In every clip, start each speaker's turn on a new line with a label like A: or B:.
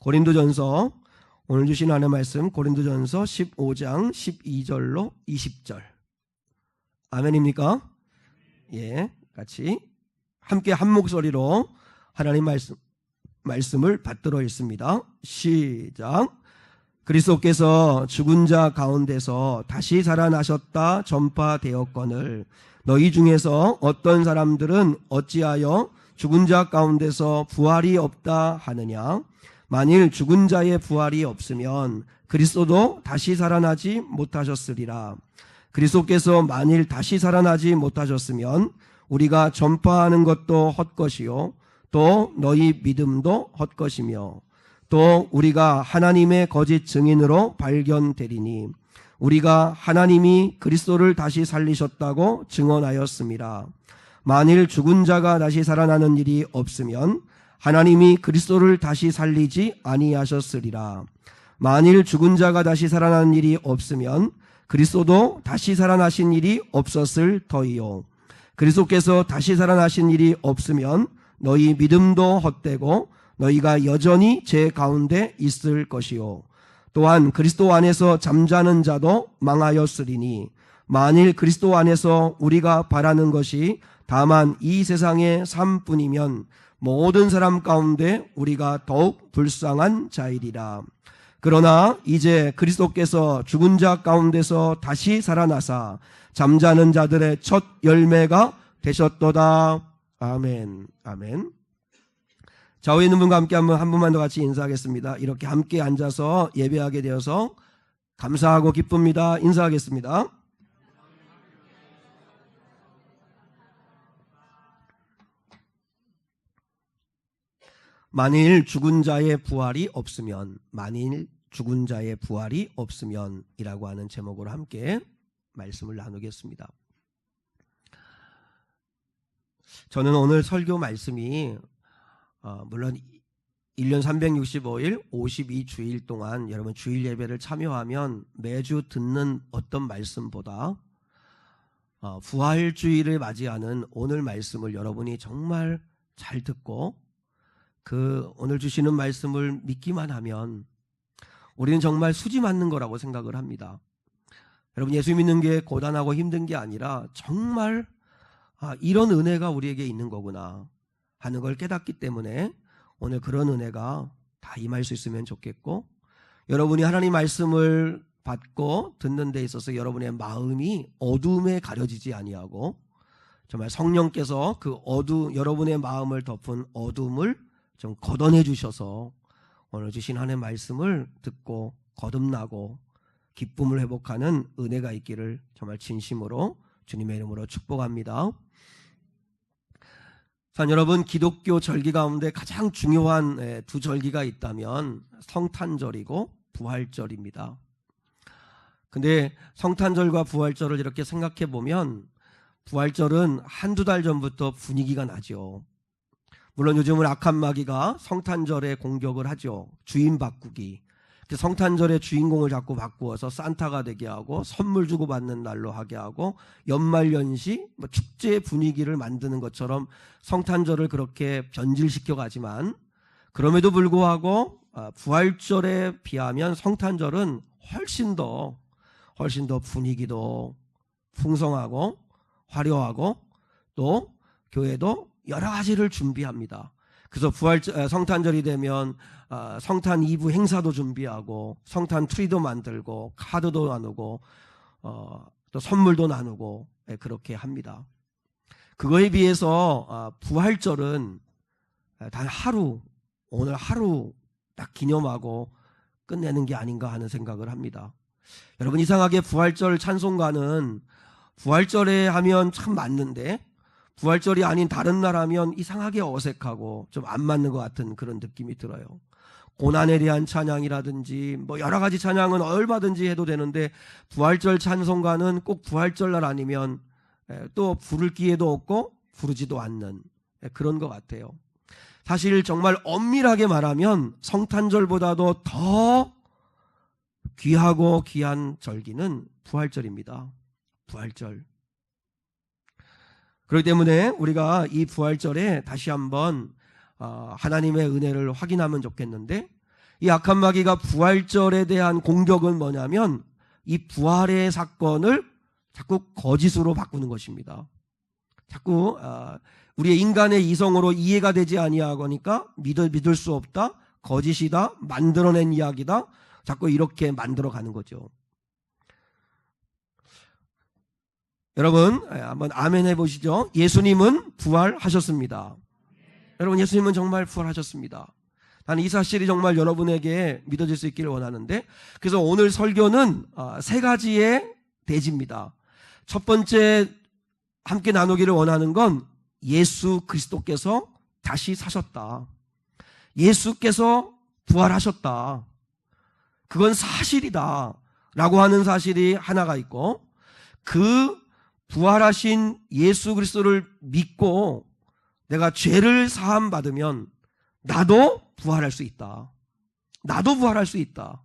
A: 고린도전서 오늘 주신 하나님의 말씀 고린도전서 15장 12절로 20절. 아멘입니까? 예, 같이 함께 한 목소리로 하나님 말씀을 받들어 읽습니다. 시작. 그리스도께서 죽은 자 가운데서 다시 살아나셨다 전파되었거늘 너희 중에서 어떤 사람들은 어찌하여 죽은 자 가운데서 부활이 없다 하느냐. 만일 죽은 자의 부활이 없으면 그리스도도 다시 살아나지 못하셨으리라. 그리스도께서 만일 다시 살아나지 못하셨으면 우리가 전파하는 것도 헛것이요 또 너희 믿음도 헛것이며 또 우리가 하나님의 거짓 증인으로 발견되리니 우리가 하나님이 그리스도를 다시 살리셨다고 증언하였습니다. 만일 죽은 자가 다시 살아나는 일이 없으면 하나님이 그리스도를 다시 살리지 아니하셨으리라. 만일 죽은 자가 다시 살아나는 일이 없으면 그리스도도 다시 살아나신 일이 없었을 터이요. 그리스도께서 다시 살아나신 일이 없으면 너희 믿음도 헛되고 너희가 여전히 제 가운데 있을 것이요. 또한 그리스도 안에서 잠자는 자도 망하였으리니 만일 그리스도 안에서 우리가 바라는 것이 다만 이 세상의 삶뿐이면 모든 사람 가운데 우리가 더욱 불쌍한 자이리라. 그러나 이제 그리스도께서 죽은 자 가운데서 다시 살아나사 잠자는 자들의 첫 열매가 되셨도다. 아멘. 아멘. 좌우에 있는 분과 함께 한 분만 더 같이 인사하겠습니다. 이렇게 함께 앉아서 예배하게 되어서 감사하고 기쁩니다. 인사하겠습니다. 만일 죽은 자의 부활이 없으면, 만일 죽은 자의 부활이 없으면 이라고 하는 제목으로 함께 말씀을 나누겠습니다. 저는 오늘 설교 말씀이 물론 1년 365일 52주일 동안 여러분 주일 예배를 참여하면 매주 듣는 어떤 말씀보다 부활주의를 맞이하는 오늘 말씀을 여러분이 정말 잘 듣고 그 오늘 주시는 말씀을 믿기만 하면 우리는 정말 수지 맞는 거라고 생각을 합니다. 여러분 예수 믿는 게 고단하고 힘든 게 아니라 정말 이런 은혜가 우리에게 있는 거구나 하는 걸 깨닫기 때문에 오늘 그런 은혜가 다 임할 수 있으면 좋겠고 여러분이 하나님 말씀을 받고 듣는 데 있어서 여러분의 마음이 어둠에 가려지지 아니하고 정말 성령께서 그 여러분의 마음을 덮은 어둠을 좀 걷어내 주셔서 오늘 주신 하나님의 말씀을 듣고 거듭나고 기쁨을 회복하는 은혜가 있기를 정말 진심으로 주님의 이름으로 축복합니다. 자, 여러분 기독교 절기 가운데 가장 중요한 두 절기가 있다면 성탄절이고 부활절입니다. 근데 성탄절과 부활절을 이렇게 생각해 보면 부활절은 한두 달 전부터 분위기가 나죠. 물론 요즘은 악한 마귀가 성탄절에 공격을 하죠. 주인 바꾸기. 성탄절의 주인공을 자꾸 바꾸어서 산타가 되게 하고 선물 주고받는 날로 하게 하고 연말연시 축제 분위기를 만드는 것처럼 성탄절을 그렇게 변질시켜 가지만 그럼에도 불구하고 부활절에 비하면 성탄절은 훨씬 더 분위기도 풍성하고 화려하고 또 교회도 여러 가지를 준비합니다. 그래서 성탄절이 되면 성탄 2부 행사도 준비하고 성탄 트리도 만들고 카드도 나누고 또 선물도 나누고 그렇게 합니다. 그거에 비해서 부활절은 단 오늘 하루 딱 기념하고 끝내는 게 아닌가 하는 생각을 합니다. 여러분 이상하게 부활절 찬송가는 부활절에 하면 참 맞는데 부활절이 아닌 다른 날 하면 이상하게 어색하고 좀 안 맞는 것 같은 그런 느낌이 들어요. 고난에 대한 찬양이라든지 여러 가지 찬양은 얼마든지 해도 되는데 부활절 찬송가는 꼭 부활절 날 아니면 또 부를 기회도 없고 부르지도 않는 그런 것 같아요. 사실 정말 엄밀하게 말하면 성탄절보다도 더 귀하고 귀한 절기는 부활절입니다. 부활절. 그렇기 때문에 우리가 이 부활절에 다시 한번 하나님의 은혜를 확인하면 좋겠는데 이 악한 마귀가 부활절에 대한 공격은 뭐냐면 이 부활의 사건을 자꾸 거짓으로 바꾸는 것입니다. 자꾸 우리의 인간의 이성으로 이해가 되지 아니하거니까 믿을 수 없다, 거짓이다, 만들어낸 이야기다, 자꾸 이렇게 만들어가는 거죠. 여러분 한번 아멘 해보시죠. 예수님은 부활하셨습니다. 여러분 예수님은 정말 부활하셨습니다. 나는 이 사실이 정말 여러분에게 믿어질 수 있기를 원하는데, 그래서 오늘 설교는 세 가지의 대지입니다. 첫 번째 함께 나누기를 원하는 건 예수 그리스도께서 다시 사셨다. 예수께서 부활하셨다. 그건 사실이다 라고 하는 사실이 하나가 있고, 그 부활하신 예수 그리스도를 믿고 내가 죄를 사함 받으면 나도 부활할 수 있다. 나도 부활할 수 있다.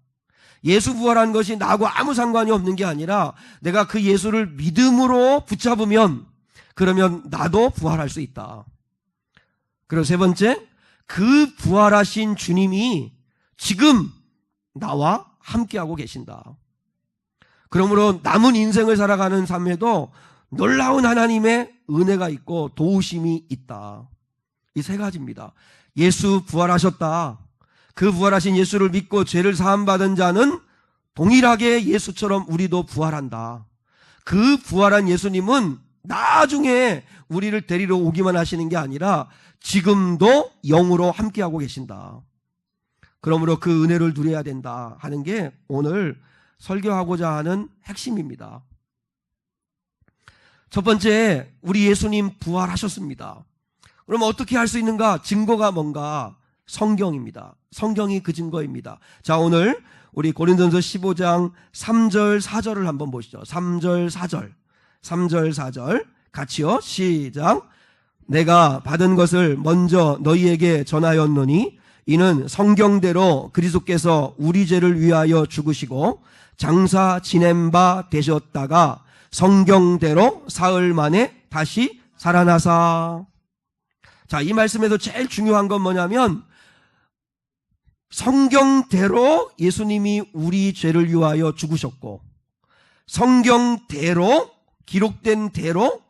A: 예수 부활한 것이 나하고 아무 상관이 없는 게 아니라 내가 그 예수를 믿음으로 붙잡으면 그러면 나도 부활할 수 있다. 그리고 세 번째, 그 부활하신 주님이 지금 나와 함께하고 계신다. 그러므로 남은 인생을 살아가는 삶에도 놀라운 하나님의 은혜가 있고 도우심이 있다. 이 세 가지입니다. 예수 부활하셨다. 그 부활하신 예수를 믿고 죄를 사함받은 자는 동일하게 예수처럼 우리도 부활한다. 그 부활한 예수님은 나중에 우리를 데리러 오기만 하시는 게 아니라 지금도 영으로 함께하고 계신다. 그러므로 그 은혜를 누려야 된다 하는 게 오늘 설교하고자 하는 핵심입니다. 첫 번째, 우리 예수님 부활하셨습니다. 그럼 어떻게 할 수 있는가? 증거가 뭔가? 성경입니다. 성경이 그 증거입니다. 자, 오늘 우리 고린도전서 15장 3절 4절을 한번 보시죠. 3절 4절. 3절 4절 같이요. 시작. 내가 받은 것을 먼저 너희에게 전하였노니 이는 성경대로 그리스도께서 우리 죄를 위하여 죽으시고 장사 지낸 바 되셨다가 성경대로 사흘 만에 다시 살아나사. 자, 이 말씀에서 제일 중요한 건 뭐냐면 성경대로 예수님이 우리 죄를 위하여 죽으셨고 성경대로 기록된 대로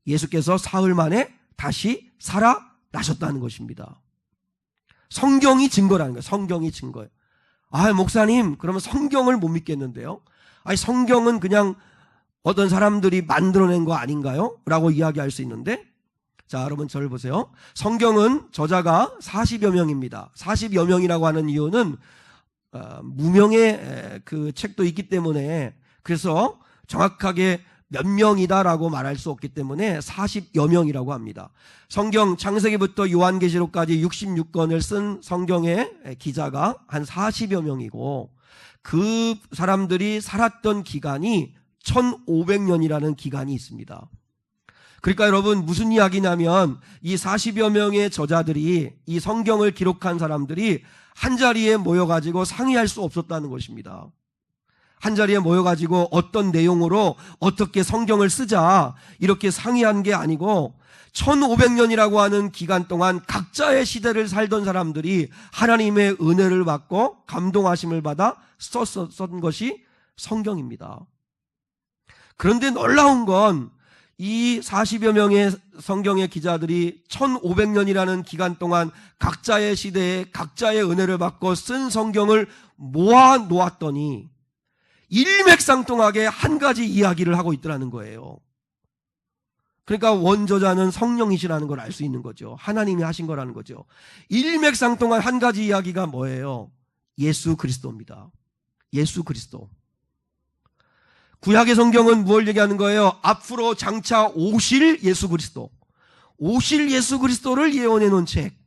A: 예수께서 사흘 만에 다시 살아나셨다는 것입니다. 성경이 증거라는 거예요. 성경이 증거예요. 아, 목사님, 그러면 성경을 못 믿겠는데요. 아니, 성경은 그냥 어떤 사람들이 만들어낸 거 아닌가요? 라고 이야기할 수 있는데, 자, 여러분 저를 보세요. 성경은 저자가 40여 명입니다. 40여 명이라고 하는 이유는 무명의 그 책도 있기 때문에, 그래서 정확하게 몇 명이다라고 말할 수 없기 때문에 40여 명이라고 합니다. 성경 창세기부터 요한계시록까지 66권을 쓴 성경의 기자가 한 40여 명이고 그 사람들이 살았던 기간이 1500년이라는 기간이 있습니다. 그러니까 여러분 무슨 이야기냐면 이 40여 명의 저자들이 이 성경을 기록한 사람들이 한자리에 모여가지고 상의할 수 없었다는 것입니다. 한자리에 모여가지고 어떤 내용으로 어떻게 성경을 쓰자 이렇게 상의한 게 아니고 1500년이라고 하는 기간 동안 각자의 시대를 살던 사람들이 하나님의 은혜를 받고 감동하심을 받아 썼던 것이 성경입니다. 그런데 놀라운 건 이 40여 명의 성경의 기자들이 1500년이라는 기간 동안 각자의 시대에 각자의 은혜를 받고 쓴 성경을 모아 놓았더니 일맥상통하게 한 가지 이야기를 하고 있더라는 거예요. 그러니까 원저자는 성령이시라는 걸 알 수 있는 거죠. 하나님이 하신 거라는 거죠. 일맥상통한 한 가지 이야기가 뭐예요? 예수 그리스도입니다. 예수 그리스도. 구약의 성경은 무엇을 얘기하는 거예요? 앞으로 장차 오실 예수 그리스도. 오실 예수 그리스도를 예언해 놓은 책.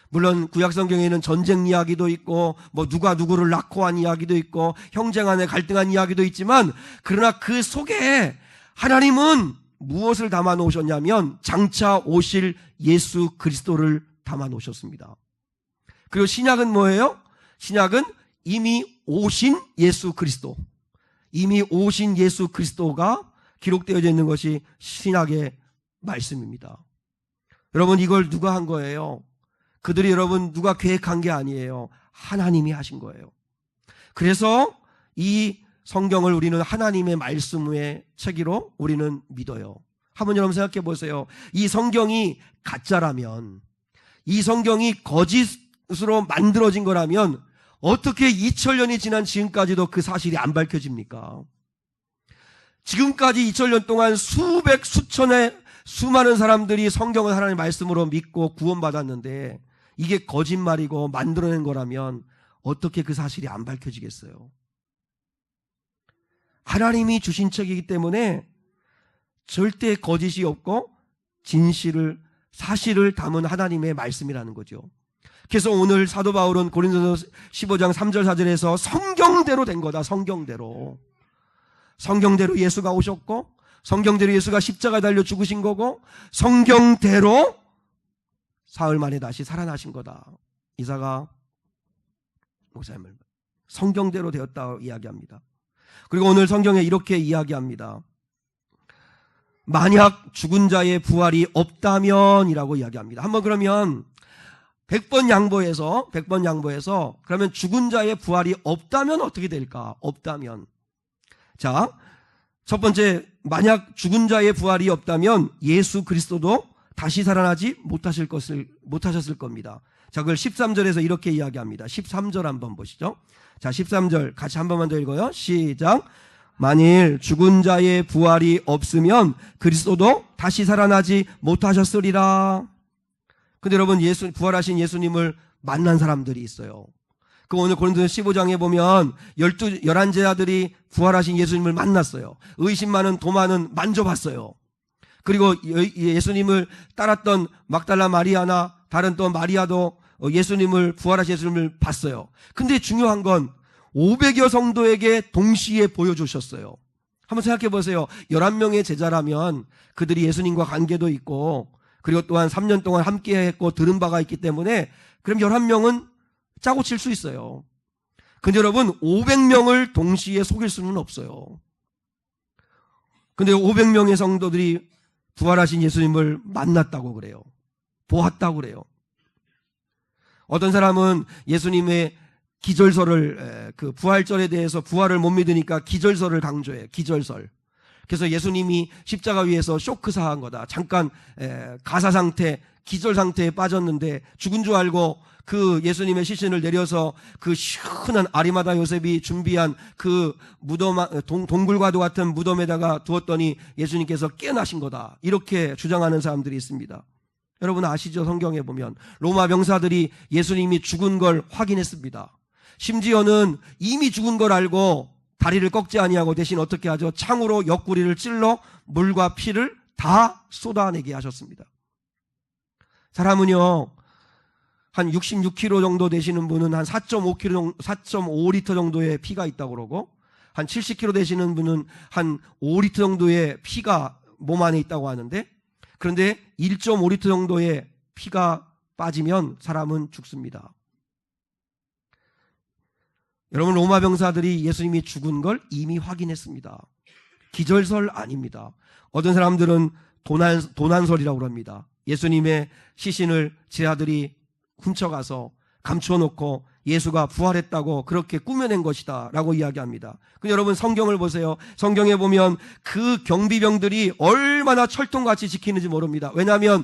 A: 물론 구약 성경에는 전쟁 이야기도 있고 뭐 누가 누구를 낳고 한 이야기도 있고 형제 간에 갈등한 이야기도 있지만 그러나 그 속에 하나님은 무엇을 담아 놓으셨냐면 장차 오실 예수 그리스도를 담아 놓으셨습니다. 그리고 신약은 뭐예요? 신약은 이미 오신 예수 그리스도. 이미 오신 예수 그리스도가 기록되어져 있는 것이 신약의 말씀입니다. 여러분 이걸 누가 한 거예요? 그들이 여러분 누가 계획한 게 아니에요. 하나님이 하신 거예요. 그래서 이 성경을 우리는 하나님의 말씀의 책으로 우리는 믿어요. 한번 여러분 생각해 보세요. 이 성경이 가짜라면, 이 성경이 거짓으로 만들어진 거라면 어떻게 2000년이 지난 지금까지도 그 사실이 안 밝혀집니까? 지금까지 2000년 동안 수백 수천의 수많은 사람들이 성경을 하나님의 말씀으로 믿고 구원받았는데 이게 거짓말이고 만들어낸 거라면 어떻게 그 사실이 안 밝혀지겠어요? 하나님이 주신 책이기 때문에 절대 거짓이 없고 진실을, 사실을 담은 하나님의 말씀이라는 거죠. 그래서 오늘 사도 바울은 고린도서 15장 3절 4절에서 성경대로 된 거다. 성경대로 예수가 오셨고, 성경대로 예수가 십자가에 달려 죽으신 거고, 성경대로 사흘 만에 다시 살아나신 거다. 이사가 목사님을 성경대로 되었다고 이야기합니다. 그리고 오늘 성경에 이렇게 이야기합니다. 만약 죽은 자의 부활이 없다면 이라고 이야기합니다. 한번 그러면 100번 양보해서 그러면 죽은 자의 부활이 없다면 어떻게 될까? 없다면. 자, 첫 번째, 만약 죽은 자의 부활이 없다면 예수 그리스도도 다시 살아나지 못하셨을 겁니다. 자, 그걸 13절에서 이렇게 이야기합니다. 13절 한번 보시죠. 자, 13절 같이 한 번만 더 읽어요. 시작. 만일 죽은 자의 부활이 없으면 그리스도도 다시 살아나지 못하셨으리라. 근데 여러분, 부활하신 예수님을 만난 사람들이 있어요. 그 오늘 고린도서 15장에 보면 11제자들이 부활하신 예수님을 만났어요. 의심 많은 도마는 만져봤어요. 그리고 예수님을 따랐던 막달라 마리아나 다른 또 마리아도 부활하신 예수님을 봤어요. 근데 중요한 건 500여 성도에게 동시에 보여주셨어요. 한번 생각해 보세요. 11명의 제자라면 그들이 예수님과 관계도 있고, 그리고 또한 3년 동안 함께 했고 들은 바가 있기 때문에 그럼 11명은 짜고 칠 수 있어요. 근데 여러분, 500명을 동시에 속일 수는 없어요. 근데 500명의 성도들이 부활하신 예수님을 만났다고 그래요. 보았다고 그래요. 어떤 사람은 예수님의 기절설을, 그 부활절에 대해서 부활을 못 믿으니까 기절설을 강조해요. 기절설. 그래서 예수님이 십자가 위에서 쇼크사한 거다. 잠깐 가사 상태, 기절 상태에 빠졌는데 죽은 줄 알고 그 예수님의 시신을 내려서 그 시원한 아리마다 요셉이 준비한 그 무덤, 동굴과도 같은 무덤에다가 두었더니 예수님께서 깨어나신 거다. 이렇게 주장하는 사람들이 있습니다. 여러분 아시죠? 성경에 보면 로마 병사들이 예수님이 죽은 걸 확인했습니다. 심지어는 이미 죽은 걸 알고 다리를 꺾지 아니하고 대신 어떻게 하죠? 창으로 옆구리를 찔러 물과 피를 다 쏟아내게 하셨습니다. 사람은요, 한 66kg 정도 되시는 분은 한 4.5리터 정도의 피가 있다고 그러고, 한 70kg 되시는 분은 한 5리터 정도의 피가 몸 안에 있다고 하는데, 그런데 1.5리터 정도의 피가 빠지면 사람은 죽습니다. 여러분, 로마 병사들이 예수님이 죽은 걸 이미 확인했습니다. 기절설 아닙니다. 어떤 사람들은 도난설이라고 합니다. 예수님의 시신을 제 아들이 훔쳐가서 감춰놓고 예수가 부활했다고 그렇게 꾸며낸 것이다 라고 이야기합니다. 근데 여러분 성경을 보세요. 성경에 보면 그 경비병들이 얼마나 철통같이 지키는지 모릅니다. 왜냐하면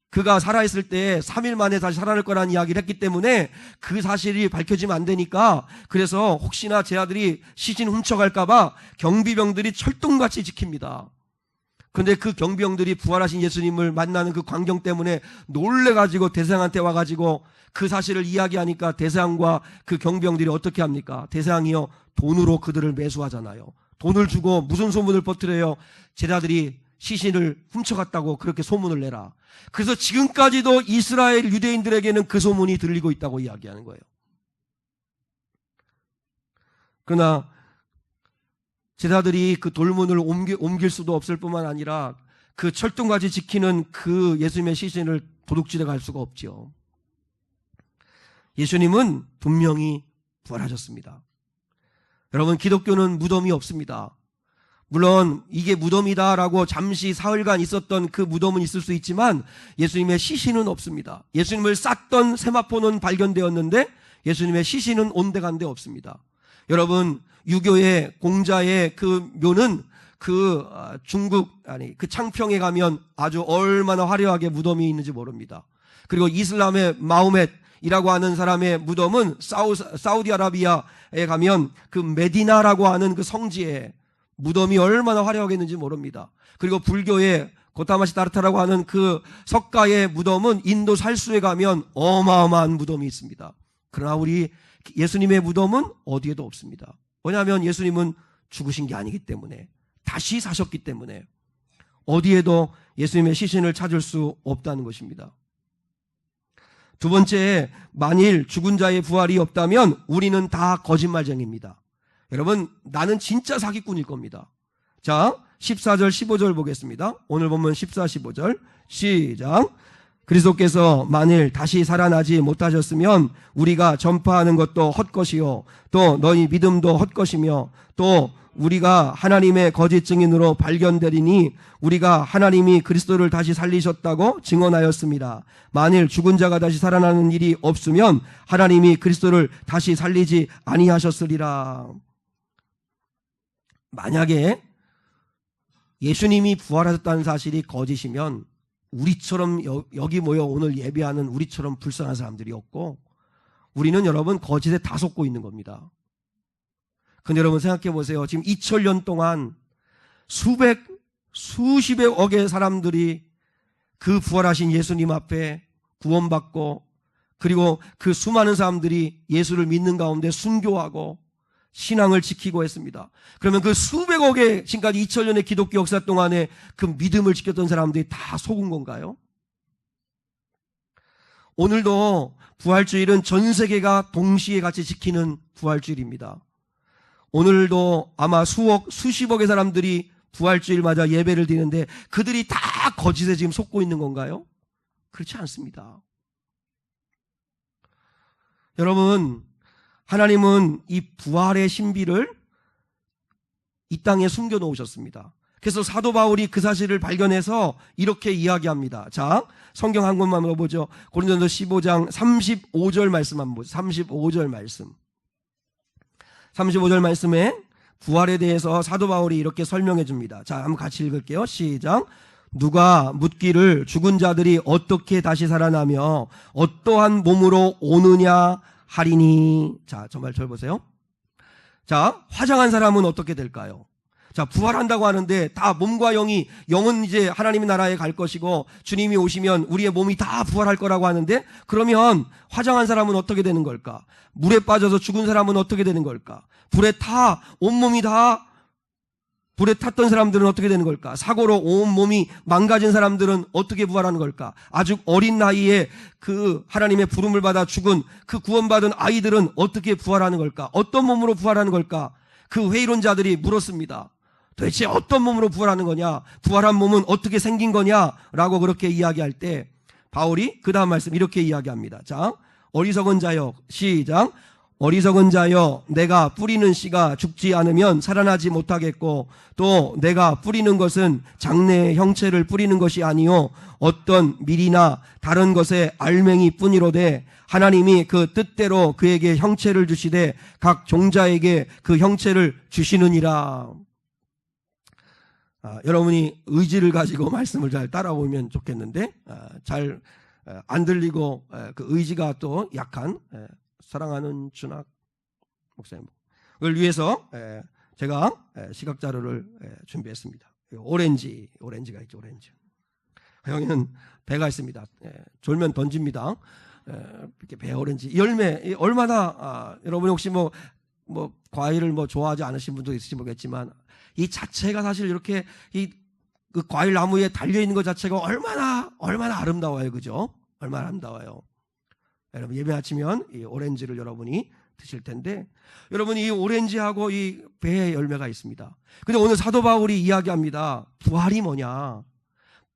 A: 그가 살아있을 때 3일 만에 다시 살아날 거라는 이야기를 했기 때문에 그 사실이 밝혀지면 안 되니까, 그래서 혹시나 제 아들이 시신 훔쳐갈까봐 경비병들이 철통같이 지킵니다. 그런데 그 경비병들이 부활하신 예수님을 만나는 그 광경 때문에 놀래가지고 대세상한테 와가지고 그 사실을 이야기하니까 대세상과 그 경비병들이 어떻게 합니까? 대세상이요, 돈으로 그들을 매수하잖아요. 돈을 주고 무슨 소문을 퍼뜨려요? 제자들이 시신을 훔쳐갔다고 그렇게 소문을 내라. 그래서 지금까지도 이스라엘 유대인들에게는 그 소문이 들리고 있다고 이야기하는 거예요. 그러나 제자들이 그 돌문을 옮길 수도 없을 뿐만 아니라 그 철통같이 지키는 그 예수님의 시신을 도둑질해 갈 수가 없죠. 예수님은 분명히 부활하셨습니다. 여러분, 기독교는 무덤이 없습니다. 물론 이게 무덤이다라고 잠시 사흘간 있었던 그 무덤은 있을 수 있지만 예수님의 시신은 없습니다. 예수님을 쌌던 세마포는 발견되었는데 예수님의 시신은 온데간데 없습니다. 여러분, 유교의 공자의 그 묘는 그 그 창평에 가면 아주 얼마나 화려하게 무덤이 있는지 모릅니다. 그리고 이슬람의 마호멧이라고 하는 사람의 무덤은 사우디아라비아에 가면 그 메디나라고 하는 그 성지에 무덤이 얼마나 화려하겠는지 모릅니다. 그리고 불교의 고타마시다르타라고 하는 그 석가의 무덤은 인도 살수에 가면 어마어마한 무덤이 있습니다. 그러나 우리 예수님의 무덤은 어디에도 없습니다. 왜냐하면 예수님은 죽으신 게 아니기 때문에, 다시 사셨기 때문에 어디에도 예수님의 시신을 찾을 수 없다는 것입니다. 두 번째, 만일 죽은 자의 부활이 없다면 우리는 다 거짓말쟁이입니다. 여러분, 나는 진짜 사기꾼일 겁니다. 자, 14절 15절 보겠습니다. 오늘 본문 14, 15절 시작. 그리스도께서 만일 다시 살아나지 못하셨으면 우리가 전파하는 것도 헛것이요 또 너희 믿음도 헛것이며 또 우리가 하나님의 거짓 증인으로 발견되리니 우리가 하나님이 그리스도를 다시 살리셨다고 증언하였습니다. 만일 죽은 자가 다시 살아나는 일이 없으면 하나님이 그리스도를 다시 살리지 아니하셨으리라. 만약에 예수님이 부활하셨다는 사실이 거짓이면 우리처럼 여기 모여 오늘 예배하는 우리처럼 불쌍한 사람들이 없고, 우리는 여러분 거짓에 다 속고 있는 겁니다. 근데 여러분 생각해 보세요. 지금 2000년 동안 수십억의 사람들이 그 부활하신 예수님 앞에 구원받고, 그리고 그 수많은 사람들이 예수를 믿는 가운데 순교하고 신앙을 지키고 했습니다. 그러면 그 수백억의 지금까지 2000년의 기독교 역사 동안에 그 믿음을 지켰던 사람들이 다 속은 건가요? 오늘도 부활주일은 전 세계가 동시에 같이 지키는 부활주일입니다. 오늘도 아마 수십억의 사람들이 부활주일마다 예배를 드리는데 그들이 다 거짓에 지금 속고 있는 건가요? 그렇지 않습니다. 여러분, 하나님은 이 부활의 신비를 이 땅에 숨겨 놓으셨습니다. 그래서 사도 바울이 그 사실을 발견해서 이렇게 이야기합니다. 자, 성경 한 권만 보죠. 고린도전서 15장 35절 말씀 한번 보죠. 35절 말씀. 35절 말씀에 부활에 대해서 사도 바울이 이렇게 설명해 줍니다. 자, 한번 같이 읽을게요. 시작. 누가 묻기를 죽은 자들이 어떻게 다시 살아나며 어떠한 몸으로 오느냐 하리니. 자, 정말 절 보세요. 자, 화장한 사람은 어떻게 될까요? 자, 부활한다고 하는데 다 몸과 영은 이제 하나님의 나라에 갈 것이고 주님이 오시면 우리의 몸이 다 부활할 거라고 하는데, 그러면 화장한 사람은 어떻게 되는 걸까? 물에 빠져서 죽은 사람은 어떻게 되는 걸까? 온몸이 다 불에 탔던 사람들은 어떻게 되는 걸까? 사고로 온몸이 망가진 사람들은 어떻게 부활하는 걸까? 아주 어린 나이에 그 하나님의 부름을 받아 죽은 그 구원받은 아이들은 어떻게 부활하는 걸까? 어떤 몸으로 부활하는 걸까? 그 회의론자들이 물었습니다. 도대체 어떤 몸으로 부활하는 거냐? 부활한 몸은 어떻게 생긴 거냐? 라고 그렇게 이야기할 때 바울이 그 다음 말씀 이렇게 이야기합니다. 자, 어리석은 자여, 시작. 어리석은 자여, 내가 뿌리는 씨가 죽지 않으면 살아나지 못하겠고 또 내가 뿌리는 것은 장래의 형체를 뿌리는 것이 아니요 어떤 밀이나 다른 것의 알맹이 뿐이로되 하나님이 그 뜻대로 그에게 형체를 주시되 각 종자에게 그 형체를 주시느니라. 여러분이 의지를 가지고 말씀을 잘 따라오면 좋겠는데 잘 안 들리고 그 의지가 또 약한 사랑하는 준학 목사님, 그걸 위해서 제가 시각 자료를 준비했습니다. 오렌지가 있죠. 오렌지. 여기는 배가 있습니다. 졸면 던집니다. 이렇게 배 오렌지 열매 얼마나 여러분이 혹시 뭐 과일을 좋아하지 않으신 분도 있을지 모르겠지만 이 자체가 사실 이렇게 그 과일 나무에 달려 있는 것 자체가 얼마나 아름다워요, 그죠? 얼마나 아름다워요. 여러분 예배 아치면 이 오렌지를 여러분이 드실 텐데, 여러분 이 오렌지하고 이 배의 열매가 있습니다. 근데 오늘 사도 바울이 이야기합니다. 부활이 뭐냐?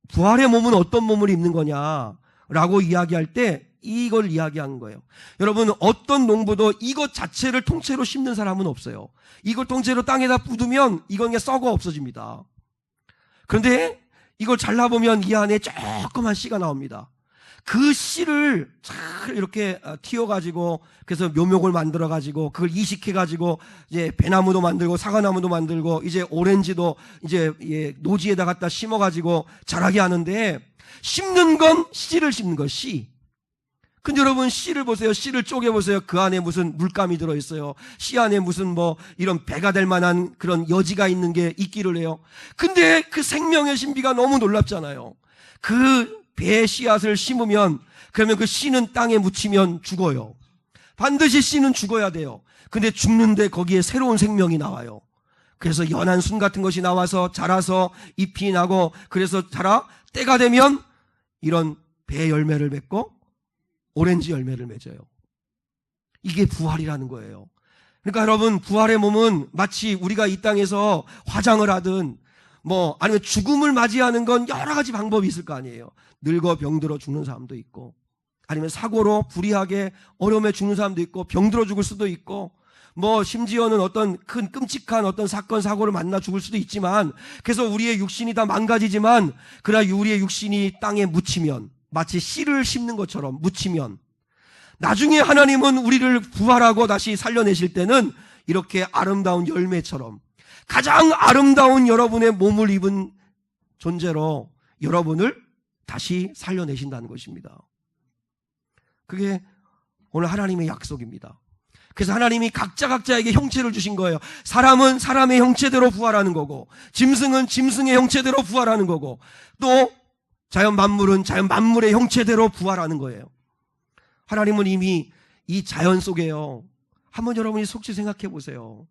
A: 부활의 몸은 어떤 몸을 입는 거냐라고 이야기할 때 이걸 이야기하는 거예요. 여러분 어떤 농부도 이것 자체를 통째로 심는 사람은 없어요. 이걸 통째로 땅에다 묻으면 이건 그냥 썩어 없어집니다. 그런데 이걸 잘라보면 이 안에 조그만 씨가 나옵니다. 그 씨를 잘 이렇게 튀어가지고 그래서 묘목을 만들어가지고 그걸 이식해가지고 이제 배나무도 만들고 사과나무도 만들고 이제 오렌지도 이제 노지에다 갖다 심어가지고 자라게 하는데, 심는 건 씨를 심는 거, 씨. 근데 여러분 씨를 보세요. 씨를 쪼개보세요. 그 안에 무슨 물감이 들어있어요. 씨 안에 무슨 뭐 이런 배가 될 만한 그런 여지가 있는 게 있기를 해요. 근데 그 생명의 신비가 너무 놀랍잖아요. 그 배의 씨앗을 심으면, 그러면 그 씨는 땅에 묻히면 죽어요. 반드시 씨는 죽어야 돼요. 근데 죽는데 거기에 새로운 생명이 나와요. 그래서 연한 순 같은 것이 나와서 자라서 잎이 나고, 그래서 자라 때가 되면 이런 배 열매를 맺고 오렌지 열매를 맺어요. 이게 부활이라는 거예요. 그러니까 여러분, 부활의 몸은 마치 우리가 이 땅에서 화장을 하든 뭐 아니면 죽음을 맞이하는 건 여러 가지 방법이 있을 거 아니에요. 늙어 병들어 죽는 사람도 있고, 아니면 사고로 불의하게 어려움에 죽는 사람도 있고, 병들어 죽을 수도 있고, 뭐 심지어는 어떤 큰 끔찍한 어떤 사건 사고를 만나 죽을 수도 있지만, 그래서 우리의 육신이 다 망가지지만, 그러나 우리의 육신이 땅에 묻히면, 마치 씨를 심는 것처럼 묻히면, 나중에 하나님은 우리를 부활하고 다시 살려내실 때는 이렇게 아름다운 열매처럼 가장 아름다운 여러분의 몸을 입은 존재로 여러분을 다시 살려내신다는 것입니다. 그게 오늘 하나님의 약속입니다. 그래서 하나님이 각자에게 형체를 주신 거예요. 사람은 사람의 형체대로 부활하는 거고, 짐승은 짐승의 형체대로 부활하는 거고, 또 자연 만물은 자연 만물의 형체대로 부활하는 거예요. 하나님은 이미 이 자연 속에요. 한번 여러분이 속지 생각해 보세요.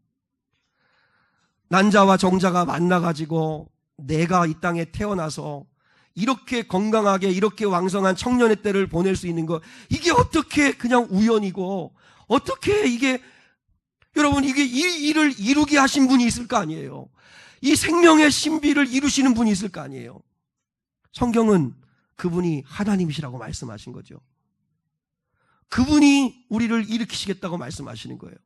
A: 난자와 정자가 만나가지고 내가 이 땅에 태어나서 이렇게 건강하게 이렇게 왕성한 청년의 때를 보낼 수 있는 거, 이게 어떻게 그냥 우연이고, 어떻게 이게, 여러분, 이게 이 일을 이루게 하신 분이 있을 거 아니에요. 이 생명의 신비를 이루시는 분이 있을 거 아니에요. 성경은 그분이 하나님이시라고 말씀하신 거죠. 그분이 우리를 일으키시겠다고 말씀하시는 거예요.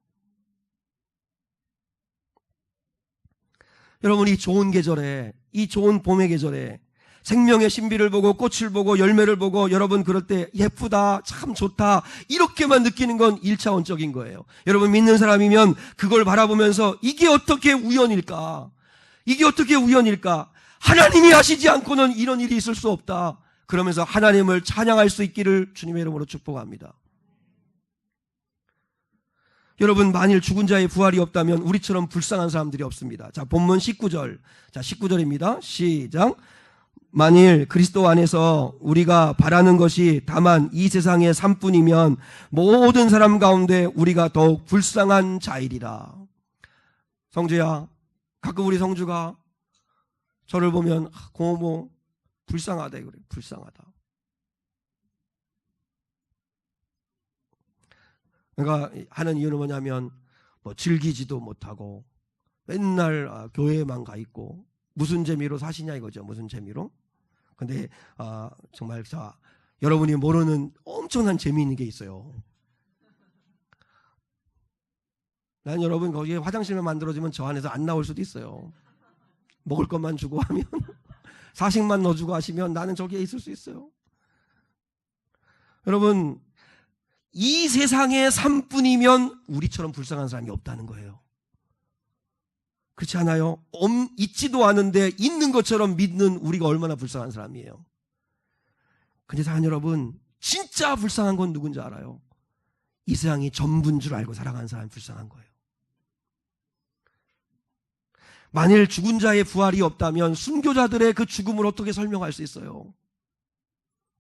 A: 여러분, 이 좋은 계절에, 이 좋은 봄의 계절에 생명의 신비를 보고 꽃을 보고 열매를 보고, 여러분 그럴 때 예쁘다, 참 좋다, 이렇게만 느끼는 건 1차원적인 거예요. 여러분 믿는 사람이면 그걸 바라보면서 이게 어떻게 우연일까? 이게 어떻게 우연일까? 하나님이 하시지 않고는 이런 일이 있을 수 없다. 그러면서 하나님을 찬양할 수 있기를 주님의 이름으로 축복합니다. 여러분, 만일 죽은 자의 부활이 없다면 우리처럼 불쌍한 사람들이 없습니다. 자, 본문 19절. 자, 19절입니다. 시작. 만일 그리스도 안에서 우리가 바라는 것이 다만 이 세상의 삶뿐이면 모든 사람 가운데 우리가 더욱 불쌍한 자이리라. 성주야, 가끔 우리 성주가 저를 보면 고모 불쌍하다 그래. 불쌍하다. 그러니까 하는 이유는 뭐냐면, 뭐 즐기지도 못하고 맨날 교회에만 가 있고 무슨 재미로 사시냐 이거죠. 무슨 재미로? 근데 정말 여러분이 모르는 엄청난 재미있는 게 있어요. 난 여러분 거기에 화장실만 만들어주면 저 안에서 안 나올 수도 있어요. 먹을 것만 주고 하면 사식만 넣어주고 하시면 나는 저기에 있을 수 있어요. 여러분, 이 세상의 삶뿐이면 우리처럼 불쌍한 사람이 없다는 거예요. 그렇지 않아요? 있지도 않은데 있는 것처럼 믿는 우리가 얼마나 불쌍한 사람이에요. 근데 사랑 여러분, 진짜 불쌍한 건 누군지 알아요? 이 세상이 전부인 줄 알고 살아가는 사람이 불쌍한 거예요. 만일 죽은 자의 부활이 없다면 순교자들의 그 죽음을 어떻게 설명할 수 있어요?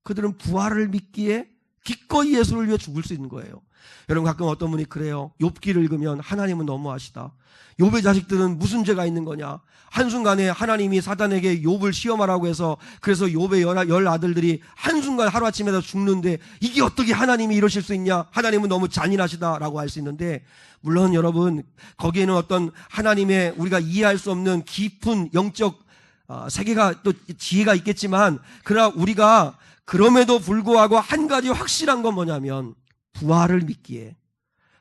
A: 그들은 부활을 믿기에 기꺼이 예수를 위해 죽을 수 있는 거예요. 여러분, 가끔 어떤 분이 그래요. 욥기를 읽으면 하나님은 너무하시다. 욥의 자식들은 무슨 죄가 있는 거냐. 한순간에 하나님이 사단에게 욥을 시험하라고 해서, 그래서 욥의 열 아들들이 한순간 하루아침에 다 죽는데 이게 어떻게 하나님이 이러실 수 있냐. 하나님은 너무 잔인하시다라고 할 수 있는데, 물론 여러분 거기에는 어떤 하나님의 우리가 이해할 수 없는 깊은 영적 세계가 또 지혜가 있겠지만, 그러나 우리가 그럼에도 불구하고 한 가지 확실한 건 뭐냐면, 부활을 믿기에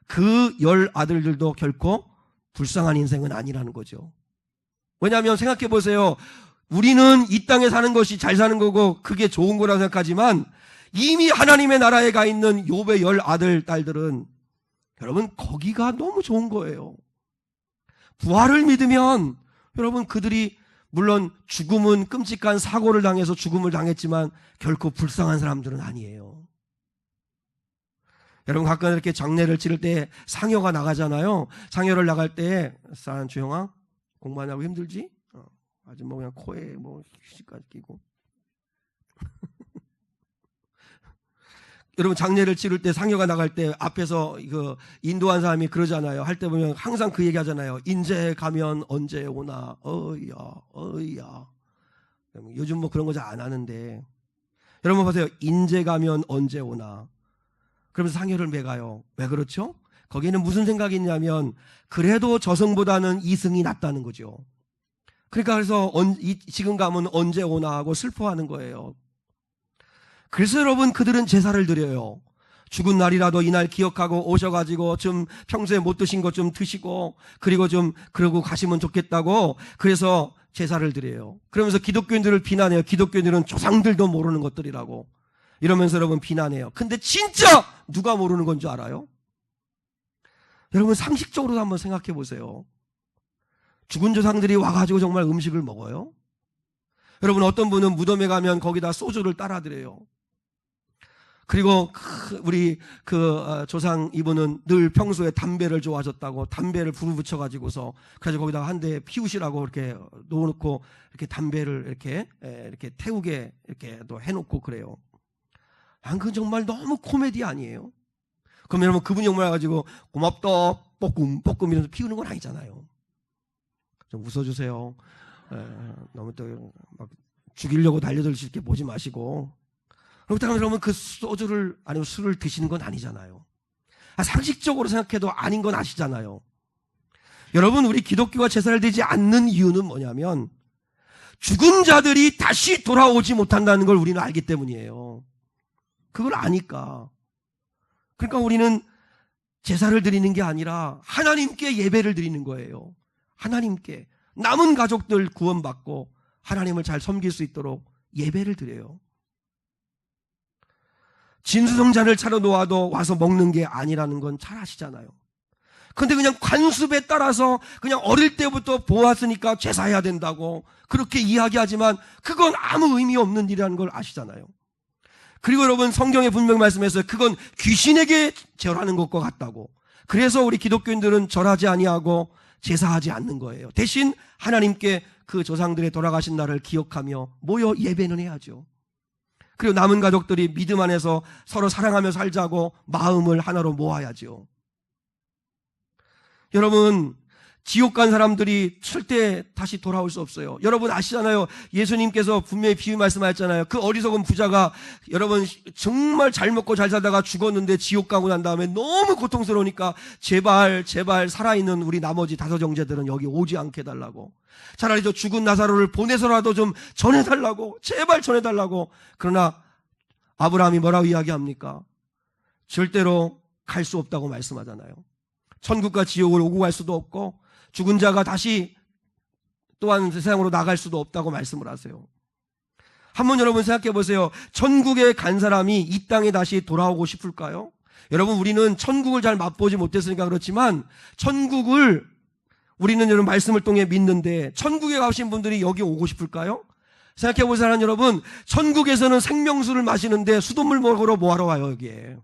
A: 그 열 아들들도 결코 불쌍한 인생은 아니라는 거죠. 왜냐하면 생각해 보세요. 우리는 이 땅에 사는 것이 잘 사는 거고 그게 좋은 거라고 생각하지만, 이미 하나님의 나라에 가 있는 욥의 10 아들, 딸들은 여러분 거기가 너무 좋은 거예요. 부활을 믿으면 여러분 그들이 물론 죽음은 끔찍한 사고를 당해서 죽음을 당했지만 결코 불쌍한 사람들은 아니에요. 여러분 가끔 이렇게 장례를 치를 때 상여가 나가잖아요. 상여를 나갈 때 싼 주영아 공부하냐고 힘들지? 아주 뭐 그냥 코에 뭐 휴지까지 끼고 여러분 장례를 치를 때 상여가 나갈 때 앞에서 그 인도한 사람이 그러잖아요. 할 때 보면 항상 그 얘기 하잖아요. 인제 가면 언제 오나 어이야 어이야. 요즘 뭐 그런 거 잘 안 하는데 여러분 보세요. 인제 가면 언제 오나. 그러면서 상여를 매가요. 왜 그렇죠? 거기에는 무슨 생각이 있냐면 그래도 저승보다는 이승이 낫다는 거죠. 그러니까 그래서 지금 가면 언제 오나 하고 슬퍼하는 거예요. 그래서 여러분 그들은 제사를 드려요. 죽은 날이라도 이날 기억하고 오셔가지고 좀 평소에 못 드신 것 좀 드시고 그리고 좀 그러고 가시면 좋겠다고 그래서 제사를 드려요. 그러면서 기독교인들을 비난해요. 기독교인들은 조상들도 모르는 것들이라고 이러면서 여러분 비난해요. 근데 진짜 누가 모르는 건 줄 알아요? 여러분 상식적으로 한번 생각해 보세요. 죽은 조상들이 와가지고 정말 음식을 먹어요? 여러분 어떤 분은 무덤에 가면 거기다 소주를 따라드려요. 그리고 우리 조상 이분은 늘 평소에 담배를 좋아하셨다고 담배를 불을 붙여가지고서 그래서 거기다가 한 대 피우시라고 이렇게 놓아놓고 이렇게 담배를 이렇게 태우게 이렇게 또 해놓고 그래요. 그건 정말 너무 코미디 아니에요? 그럼 여러분 그분이 정말 가지고 고맙다 뽀끔 이러면서 피우는 건 아니잖아요. 좀 웃어주세요. 너무 또 막 죽이려고 달려들 수 있게 보지 마시고. 그렇다면 여러분 그 소주를 아니면 술을 드시는 건 아니잖아요. 상식적으로 생각해도 아닌 건 아시잖아요. 여러분 우리 기독교가 제사를 드리지 않는 이유는 뭐냐면 죽은 자들이 다시 돌아오지 못한다는 걸 우리는 알기 때문이에요. 그걸 아니까. 그러니까 우리는 제사를 드리는 게 아니라 하나님께 예배를 드리는 거예요. 하나님께 남은 가족들 구원받고 하나님을 잘 섬길 수 있도록 예배를 드려요. 진수성찬을 차려놓아도 와서 먹는 게 아니라는 건 잘 아시잖아요. 근데 그냥 관습에 따라서 그냥 어릴 때부터 보았으니까 제사해야 된다고 그렇게 이야기하지만 그건 아무 의미 없는 일이라는 걸 아시잖아요. 그리고 여러분 성경에 분명히 말씀했어요. 그건 귀신에게 절하는 것과 같다고. 그래서 우리 기독교인들은 절하지 아니하고 제사하지 않는 거예요. 대신 하나님께 그 조상들의 돌아가신 날을 기억하며 모여 예배는 해야죠. 그리고 남은 가족들이 믿음 안에서 서로 사랑하며 살자고 마음을 하나로 모아야죠. 여러분 지옥 간 사람들이 절대 다시 돌아올 수 없어요. 여러분 아시잖아요. 예수님께서 분명히 비유 말씀하셨잖아요. 그 어리석은 부자가 여러분 정말 잘 먹고 잘 살다가 죽었는데 지옥 가고 난 다음에 너무 고통스러우니까 제발 살아있는 우리 나머지 5 형제들은 여기 오지 않게 해달라고. 차라리 저 죽은 나사로를 보내서라도 좀 전해달라고. 제발 전해달라고. 그러나 아브라함이 뭐라고 이야기합니까? 절대로 갈 수 없다고 말씀하잖아요. 천국과 지옥을 오고 갈 수도 없고 죽은 자가 다시 또한 세상으로 나갈 수도 없다고 말씀을 하세요. 한번 여러분 생각해 보세요. 천국에 간 사람이 이 땅에 다시 돌아오고 싶을까요? 여러분 우리는 천국을 잘 맛보지 못했으니까 그렇지만 천국을 우리는 여러분 말씀을 통해 믿는데 천국에 가신 분들이 여기 오고 싶을까요? 생각해 보세요. 여러분 천국에서는 생명수를 마시는데 수돗물 먹으러 뭐하러 와요 여기에.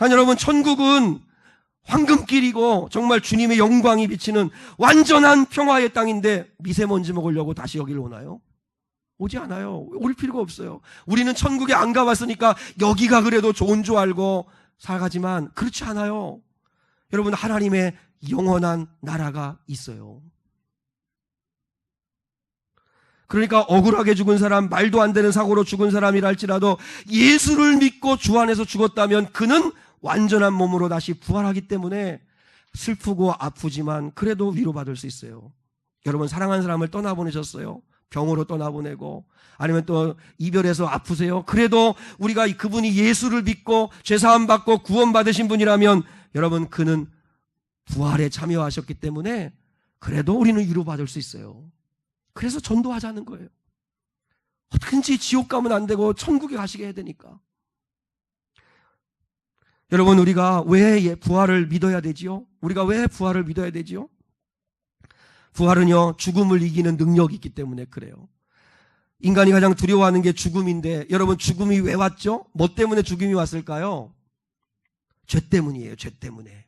A: 여러분 천국은 황금길이고 정말 주님의 영광이 비치는 완전한 평화의 땅인데 미세먼지 먹으려고 다시 여기를 오나요? 오지 않아요. 올 필요가 없어요. 우리는 천국에 안 가봤으니까 여기가 그래도 좋은 줄 알고 살가지만 그렇지 않아요. 여러분 하나님의 영원한 나라가 있어요. 그러니까 억울하게 죽은 사람, 말도 안 되는 사고로 죽은 사람이라 할지라도 예수를 믿고 주 안에서 죽었다면 그는 완전한 몸으로 다시 부활하기 때문에 슬프고 아프지만 그래도 위로받을 수 있어요. 여러분 사랑하는 사람을 떠나보내셨어요? 병으로 떠나보내고 아니면 또 이별해서 아프세요? 그래도 우리가 그분이 예수를 믿고 죄사함 받고 구원받으신 분이라면 여러분 그는 부활에 참여하셨기 때문에 그래도 우리는 위로받을 수 있어요. 그래서 전도하자는 거예요. 어떻게든지 지옥 가면 안 되고 천국에 가시게 해야 되니까. 여러분, 우리가 왜 부활을 믿어야 되지요? 우리가 왜 부활을 믿어야 되지요? 부활은요, 죽음을 이기는 능력이 있기 때문에 그래요. 인간이 가장 두려워하는 게 죽음인데, 여러분, 죽음이 왜 왔죠? 뭐 때문에 죽음이 왔을까요? 죄 때문이에요. 죄 때문에.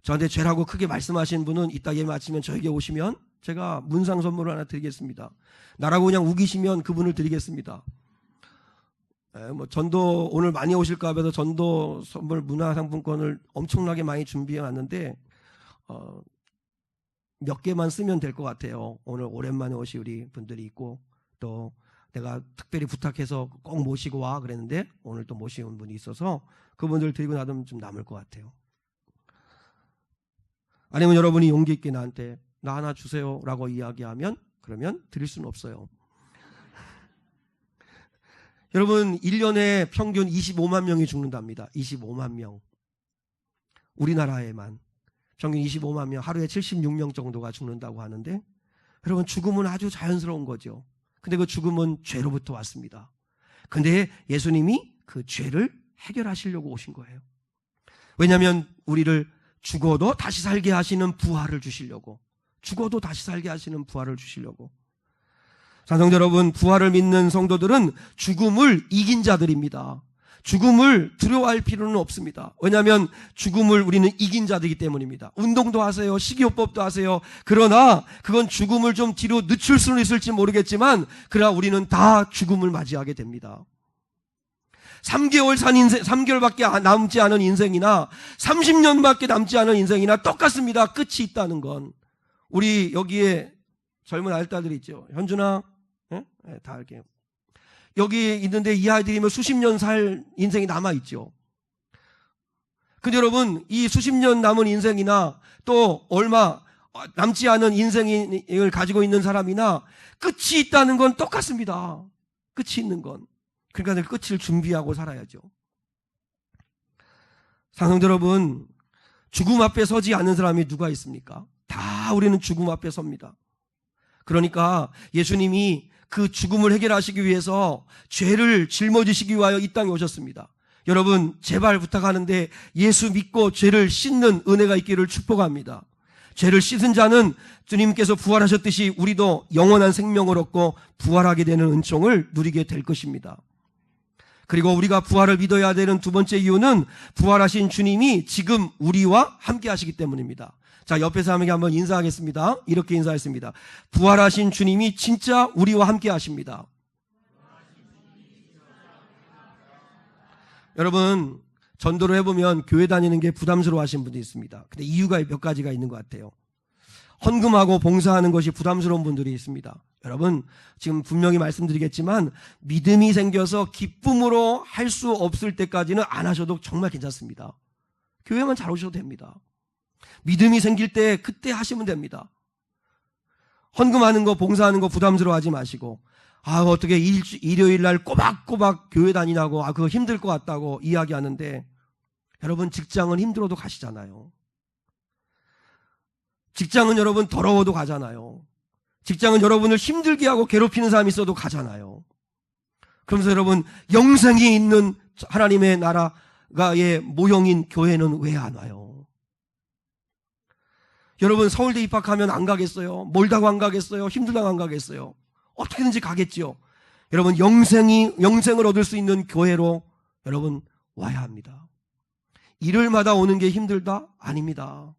A: 저한테 죄라고 크게 말씀하신 분은 이따 예배 마치면 저에게 오시면 제가 문상 선물을 하나 드리겠습니다. 나라고 그냥 우기시면 그분을 드리겠습니다. 전도 오늘 많이 오실까 봐서 전도 선물 문화상품권을 엄청나게 많이 준비해 왔는데 몇 개만 쓰면 될 것 같아요. 오늘 오랜만에 오신 우리 분들이 있고, 또 내가 특별히 부탁해서 꼭 모시고 와 그랬는데 오늘 또 모시는 분이 있어서 그분들 드리고 나면 좀 남을 것 같아요. 아니면 여러분이 용기 있게 나한테 나 하나 주세요 라고 이야기하면 그러면 드릴 수는 없어요. 여러분, 1년에 평균 25만 명이 죽는답니다. 25만 명. 우리나라에만 평균 25만 명, 하루에 76명 정도가 죽는다고 하는데, 여러분, 죽음은 아주 자연스러운 거죠. 근데 그 죽음은 죄로부터 왔습니다. 근데 예수님이 그 죄를 해결하시려고 오신 거예요. 왜냐하면 우리를 죽어도 다시 살게 하시는 부활을 주시려고, 죽어도 다시 살게 하시는 부활을 주시려고. 사랑하는 여러분, 부활을 믿는 성도들은 죽음을 이긴 자들입니다. 죽음을 두려워할 필요는 없습니다. 왜냐하면 죽음을 우리는 이긴 자들이기 때문입니다. 운동도 하세요. 식이요법도 하세요. 그러나 그건 죽음을 좀 뒤로 늦출 수는 있을지 모르겠지만, 그러나 우리는 다 죽음을 맞이하게 됩니다. 3개월 산 인생, 3개월밖에 남지 않은 인생이나 30년밖에 남지 않은 인생이나 똑같습니다. 끝이 있다는 건. 우리 여기에 젊은 알딸들이 있죠. 현준아, 네? 다 이렇게 여기 있는데 이 아이들이면 수십 년 살 인생이 남아있죠. 근데 여러분, 이 수십 년 남은 인생이나 또 얼마 남지 않은 인생을 가지고 있는 사람이나 끝이 있다는 건 똑같습니다. 끝이 있는 건. 그러니까 늘 끝을 준비하고 살아야죠. 사랑하는 여러분, 죽음 앞에 서지 않는 사람이 누가 있습니까? 다 우리는 죽음 앞에 섭니다. 그러니까 예수님이 그 죽음을 해결하시기 위해서 죄를 짊어지시기 위하여 이 땅에 오셨습니다. 여러분, 제발 부탁하는데 예수 믿고 죄를 씻는 은혜가 있기를 축복합니다. 죄를 씻은 자는 주님께서 부활하셨듯이 우리도 영원한 생명을 얻고 부활하게 되는 은총을 누리게 될 것입니다. 그리고 우리가 부활을 믿어야 되는 두 번째 이유는 부활하신 주님이 지금 우리와 함께 하시기 때문입니다. 자, 옆에 사람에게 한번 인사하겠습니다. 이렇게 인사했습니다. 부활하신 주님이 진짜 우리와 함께 하십니다. 여러분, 전도를 해보면 교회 다니는 게 부담스러워 하신 분도 있습니다. 근데 이유가 몇 가지가 있는 것 같아요. 헌금하고 봉사하는 것이 부담스러운 분들이 있습니다. 여러분, 지금 분명히 말씀드리겠지만 믿음이 생겨서 기쁨으로 할 수 없을 때까지는 안 하셔도 정말 괜찮습니다. 교회만 잘 오셔도 됩니다. 믿음이 생길 때 그때 하시면 됩니다. 헌금하는 거, 봉사하는 거 부담스러워하지 마시고, 어떻게 일요일 날 꼬박꼬박 교회 다니냐고, 그거 힘들 것 같다고 이야기하는데, 여러분, 직장은 힘들어도 가시잖아요. 직장은 여러분 더러워도 가잖아요. 직장은 여러분을 힘들게 하고 괴롭히는 사람이 있어도 가잖아요. 그러면서 여러분, 영생이 있는 하나님의 나라의 모형인 교회는 왜 안 와요? 여러분, 서울대 입학하면 안 가겠어요? 멀다고 안 가겠어요? 힘들다고 안 가겠어요? 어떻게든지 가겠죠. 여러분, 영생을 얻을 수 있는 교회로 여러분 와야 합니다. 일요일마다 오는 게 힘들다? 아닙니다.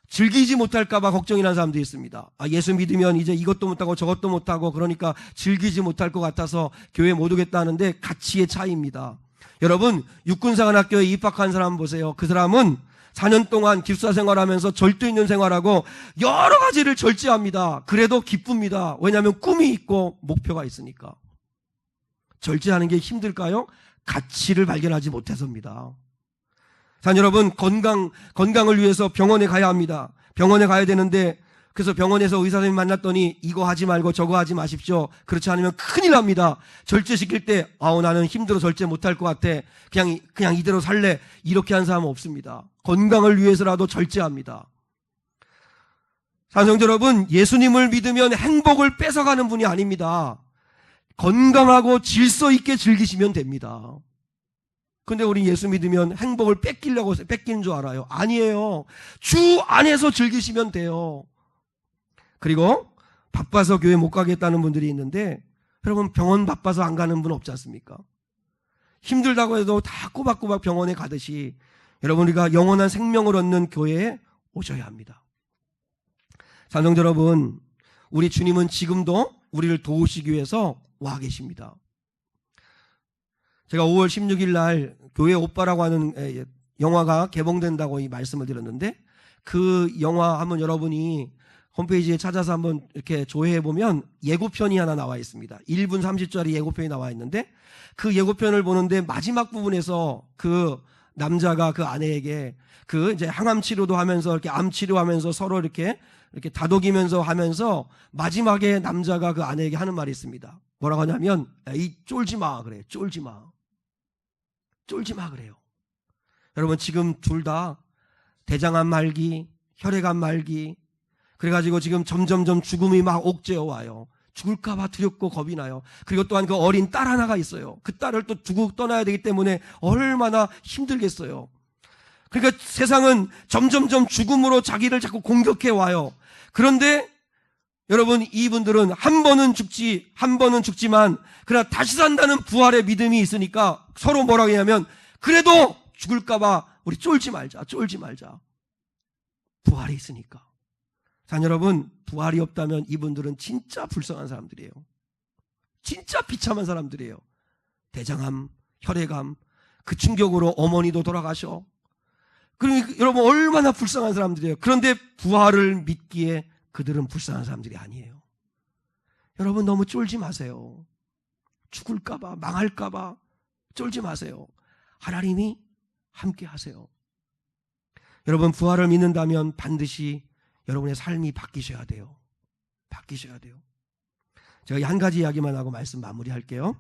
A: 즐기지 못할까 봐 걱정이라는 사람도 있습니다. 예수 믿으면 이제 이것도 못하고 저것도 못하고 그러니까 즐기지 못할 것 같아서 교회 못 오겠다 하는데 가치의 차이입니다. 여러분, 육군사관학교에 입학한 사람 보세요. 그 사람은 4년 동안 기숙사 생활하면서 절도 있는 생활하고 여러 가지를 절제합니다. 그래도 기쁩니다. 왜냐하면 꿈이 있고 목표가 있으니까. 절제하는 게 힘들까요? 가치를 발견하지 못해서입니다. 자, 여러분, 건강을 위해서 병원에 가야 합니다. 병원에 가야 되는데, 그래서 병원에서 의사 선생님 만났더니 이거 하지 말고 저거 하지 마십시오. 그렇지 않으면 큰일 납니다. 절제시킬 때, 나는 힘들어 절제 못할 것 같아. 그냥 이대로 살래. 이렇게 한 사람은 없습니다. 건강을 위해서라도 절제합니다. 사랑하는 여러분, 예수님을 믿으면 행복을 뺏어가는 분이 아닙니다. 건강하고 질서 있게 즐기시면 됩니다. 근데 우리 예수 믿으면 행복을 뺏기는 줄 알아요. 아니에요. 주 안에서 즐기시면 돼요. 그리고 바빠서 교회 못 가겠다는 분들이 있는데, 여러분 병원 바빠서 안 가는 분 없지 않습니까? 힘들다고 해도 다 꼬박꼬박 병원에 가듯이 여러분, 우리가 영원한 생명을 얻는 교회에 오셔야 합니다. 사랑하는 여러분, 우리 주님은 지금도 우리를 도우시기 위해서 와 계십니다. 제가 5월 16일 날 교회 오빠라고 하는 영화가 개봉된다고 이 말씀을 드렸는데, 그 영화 한번 여러분이 홈페이지에 찾아서 한번 이렇게 조회해 보면 예고편이 하나 나와 있습니다. 1분 30초짜리 예고편이 나와 있는데, 그 예고편을 보는데 마지막 부분에서 그 남자가 그 아내에게 그 이제 항암 치료도 하면서 이렇게 암 치료하면서 서로 이렇게 다독이면서 하면서 마지막에 남자가 그 아내에게 하는 말이 있습니다. 뭐라고 하냐면, 이 쫄지 마 그래. 쫄지 마 그래요. 여러분, 지금 둘 다 대장암 말기, 혈액암 말기, 그래가지고 지금 점점점 죽음이 막 옥죄어 와요. 죽을까봐 두렵고 겁이 나요. 그리고 또한 그 어린 딸 하나가 있어요. 그 딸을 또 두고 떠나야 되기 때문에 얼마나 힘들겠어요. 그러니까 세상은 점점점 죽음으로 자기를 자꾸 공격해 와요. 그런데 여러분, 이분들은 한 번은 죽지만 그러나 다시 산다는 부활의 믿음이 있으니까 서로 뭐라고 하냐면, 그래도 죽을까봐 우리 쫄지 말자. 부활이 있으니까. 자, 여러분, 부활이 없다면 이분들은 진짜 불쌍한 사람들이에요. 진짜 비참한 사람들이에요. 대장암, 혈액암, 그 충격으로 어머니도 돌아가셔. 그러니까 여러분, 얼마나 불쌍한 사람들이에요. 그런데 부활을 믿기에 그들은 불쌍한 사람들이 아니에요. 여러분, 너무 쫄지 마세요. 죽을까봐, 망할까봐 쫄지 마세요. 하나님이 함께 하세요. 여러분, 부활을 믿는다면 반드시 여러분의 삶이 바뀌셔야 돼요. 제가 한 가지 이야기만 하고 말씀 마무리할게요.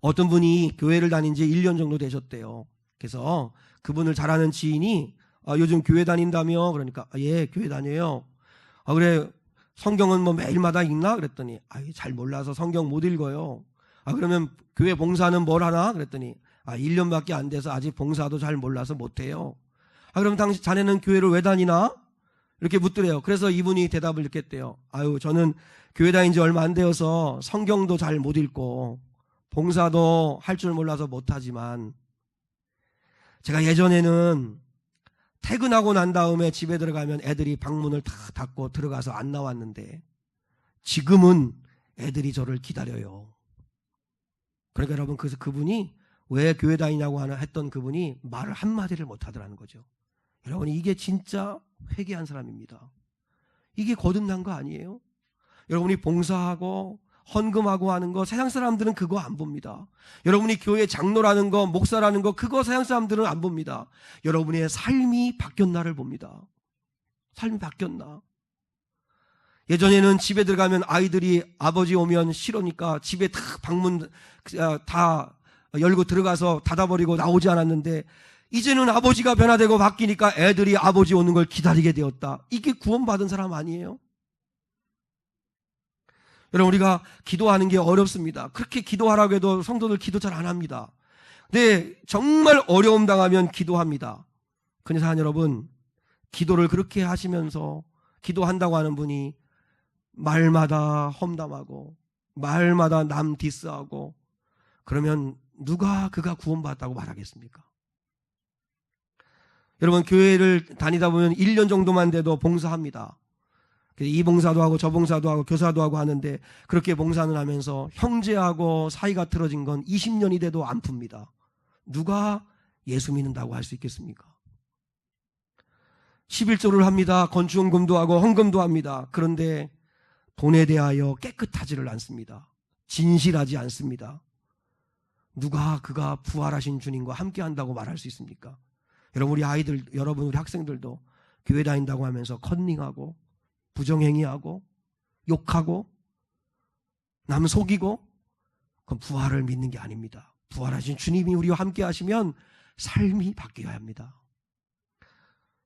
A: 어떤 분이 교회를 다닌 지 1년 정도 되셨대요. 그래서 그분을 잘 아는 지인이 요즘 교회 다닌다며? 그러니까 예, 교회 다녀요. 그래, 성경은 뭐 매일마다 읽나? 그랬더니 잘 몰라서 성경 못 읽어요. 그러면 교회 봉사는 뭘 하나? 그랬더니 1년밖에 안 돼서 아직 봉사도 잘 몰라서 못해요. 그럼 자네는 교회를 왜 다니나? 이렇게 묻더래요. 그래서 이분이 대답을 이렇게 했대요. 저는 교회 다닌 지 얼마 안 되어서 성경도 잘 못 읽고 봉사도 할 줄 몰라서 못하지만, 제가 예전에는 퇴근하고 난 다음에 집에 들어가면 애들이 방문을 다 닫고 들어가서 안 나왔는데, 지금은 애들이 저를 기다려요. 그러니까 여러분, 그래서 그분이 왜 교회 다니냐고 했던 그분이 말을 한마디를 못 하더라는 거죠. 여러분, 이게 진짜 회개한 사람입니다. 이게 거듭난 거 아니에요? 여러분이 봉사하고 헌금하고 하는 거, 세상 사람들은 그거 안 봅니다. 여러분이 교회 장로라는 거, 목사라는 거, 그거 세상 사람들은 안 봅니다. 여러분의 삶이 바뀌었나를 봅니다. 삶이 바뀌었나? 예전에는 집에 들어가면 아이들이 아버지 오면 싫으니까 집에 다 방문 다 열고 들어가서 닫아버리고 나오지 않았는데, 이제는 아버지가 변화되고 바뀌니까 애들이 아버지 오는 걸 기다리게 되었다. 이게 구원받은 사람 아니에요? 여러분, 우리가 기도하는 게 어렵습니다. 그렇게 기도하라고 해도 성도들 기도 잘 안 합니다. 근데 정말 어려움 당하면 기도합니다. 그래서 여러분, 기도를 그렇게 하시면서 기도한다고 하는 분이 말마다 험담하고 말마다 남 디스하고, 그러면 누가 그가 구원받았다고 말하겠습니까? 여러분, 교회를 다니다 보면 1년 정도만 돼도 봉사합니다. 이 봉사도 하고 저 봉사도 하고 교사도 하고 하는데, 그렇게 봉사는 하면서 형제하고 사이가 틀어진 건 20년이 돼도 안 풉니다. 누가 예수 믿는다고 할 수 있겠습니까? 11조를 합니다. 건축헌금도 하고 헌금도 합니다. 그런데 돈에 대하여 깨끗하지를 않습니다. 진실하지 않습니다. 누가 그가 부활하신 주님과 함께 한다고 말할 수 있습니까? 여러분, 우리 아이들, 여러분, 우리 학생들도 교회 다닌다고 하면서 컨닝하고 부정행위하고 욕하고 남 속이고, 그건 부활을 믿는 게 아닙니다. 부활하신 주님이 우리와 함께 하시면 삶이 바뀌어야 합니다.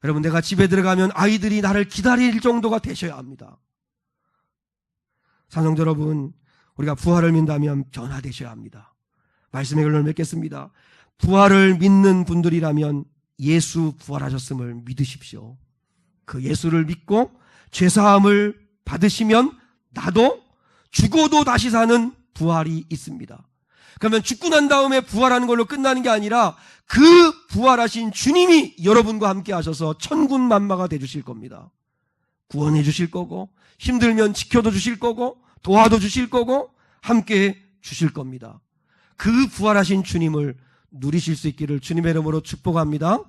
A: 여러분, 내가 집에 들어가면 아이들이 나를 기다릴 정도가 되셔야 합니다. 사랑하는 여러분, 우리가 부활을 믿는다면 변화되셔야 합니다. 말씀의 결론을 맺겠습니다. 부활을 믿는 분들이라면 예수 부활하셨음을 믿으십시오. 그 예수를 믿고 죄사함을 받으시면 나도 죽어도 다시 사는 부활이 있습니다. 그러면 죽고 난 다음에 부활하는 걸로 끝나는 게 아니라 그 부활하신 주님이 여러분과 함께 하셔서 천군만마가 되주실 겁니다. 구원해 주실 거고, 힘들면 지켜도 주실 거고, 도와도 주실 거고, 함께 주실 겁니다. 그 부활하신 주님을 누리실 수 있기를 주님의 이름으로 축복합니다.